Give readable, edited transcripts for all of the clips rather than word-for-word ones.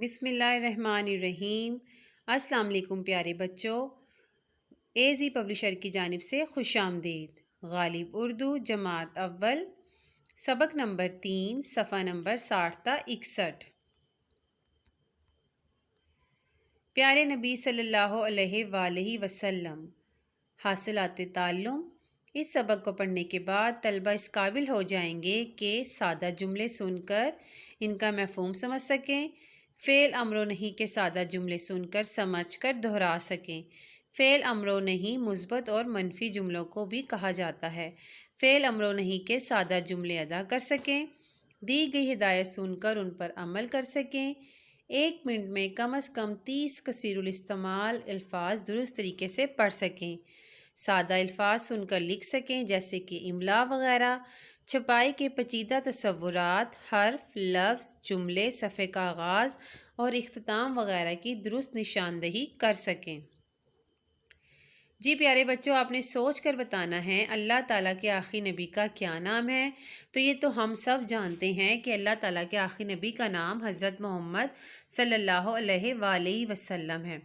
بسم اللہ الرحمن الرحیم۔ السلام علیکم پیارے بچوں، AZ پبلشر کی جانب سے خوش آمدید۔ غالب اردو جماعت اول، سبق نمبر 3، صفحہ نمبر 60 تا 61۔ پیارے نبی صلی اللہ علیہ وآلہ وسلم حاصلات تعلم۔ اس سبق کو پڑھنے کے بعد طلبہ اس قابل ہو جائیں گے کہ سادہ جملے سن کر ان کا مفہوم سمجھ سکیں، فعل امر و نہیں کے سادہ جملے سن کر سمجھ کر دہرا سکیں۔ فعل امر و نہیں مثبت اور منفی جملوں کو بھی کہا جاتا ہے۔ فعل امر و نہیں کے سادہ جملے ادا کر سکیں، دی گئی ہدایت سن کر ان پر عمل کر سکیں، 1 منٹ میں کم از کم 30 کثیر الاستعمال الفاظ درست طریقے سے پڑھ سکیں، سادہ الفاظ سن کر لکھ سکیں جیسے کہ املا وغیرہ، چھپائی کے پیچیدہ تصورات، حرف، لفظ، جملے، صفحے کا آغاز اور اختتام وغیرہ کی درست نشاندہی کر سکیں۔ جی پیارے بچوں، آپ نے سوچ کر بتانا ہے اللہ تعالیٰ کے آخری نبی کا کیا نام ہے؟ تو یہ تو ہم سب جانتے ہیں کہ اللہ تعالیٰ کے آخری نبی کا نام حضرت محمد صلی اللہ علیہ وآلہ وسلم ہے۔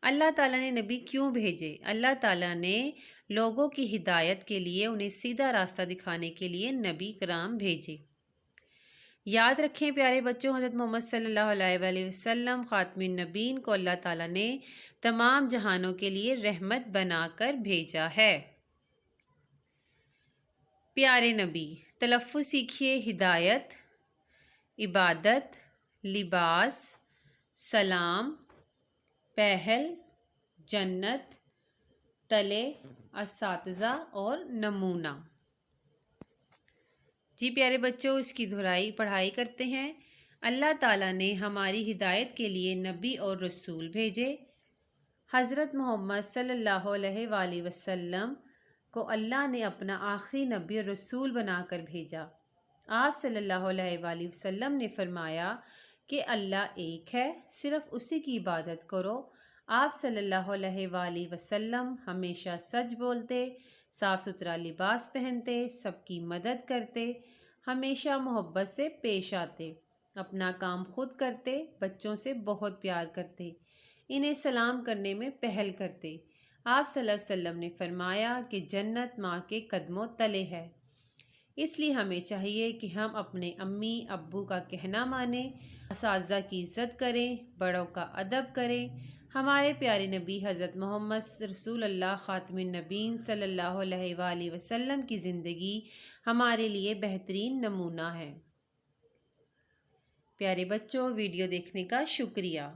اللہ تعالیٰ نے نبی کیوں بھیجے؟ اللہ تعالیٰ نے لوگوں کی ہدایت کے لیے، انہیں سیدھا راستہ دکھانے کے لیے نبی کرام بھیجے۔ یاد رکھیں پیارے بچوں، حضرت محمد صلی اللہ علیہ وآلہ وسلم خاتم النبیین کو اللہ تعالیٰ نے تمام جہانوں کے لیے رحمت بنا کر بھیجا ہے۔ پیارے نبی، تلفظ سیکھیے: ہدایت، عبادت، لباس، سلام، پہل، جنت، تلے، اساتذہ اور نمونہ۔ جی پیارے بچوں، اس کی دہرائی پڑھائی کرتے ہیں۔ اللہ تعالیٰ نے ہماری ہدایت کے لیے نبی اور رسول بھیجے۔ حضرت محمد صلی اللہ علیہ وآلہ وسلم کو اللہ نے اپنا آخری نبی اور رسول بنا کر بھیجا۔ آپ صلی اللہ علیہ وآلہ وسلم نے فرمایا کہ اللہ ایک ہے، صرف اسی کی عبادت کرو۔ آپ صلی اللہ علیہ وآلہ وسلم ہمیشہ سچ بولتے، صاف ستھرا لباس پہنتے، سب کی مدد کرتے، ہمیشہ محبت سے پیش آتے، اپنا کام خود کرتے، بچوں سے بہت پیار کرتے، انہیں سلام کرنے میں پہل کرتے۔ آپ صلی اللہ علیہ وسلم نے فرمایا کہ جنت ماں کے قدموں تلے ہے، اس لیے ہمیں چاہیے کہ ہم اپنے امی ابو کا کہنا مانیں، اساتذہ کی عزت کریں، بڑوں کا ادب کریں۔ ہمارے پیارے نبی حضرت محمد رسول اللہ خاتم النبیین صلی اللہ علیہ وآلہ وسلم کی زندگی ہمارے لیے بہترین نمونہ ہے۔ پیارے بچوں، ویڈیو دیکھنے کا شکریہ۔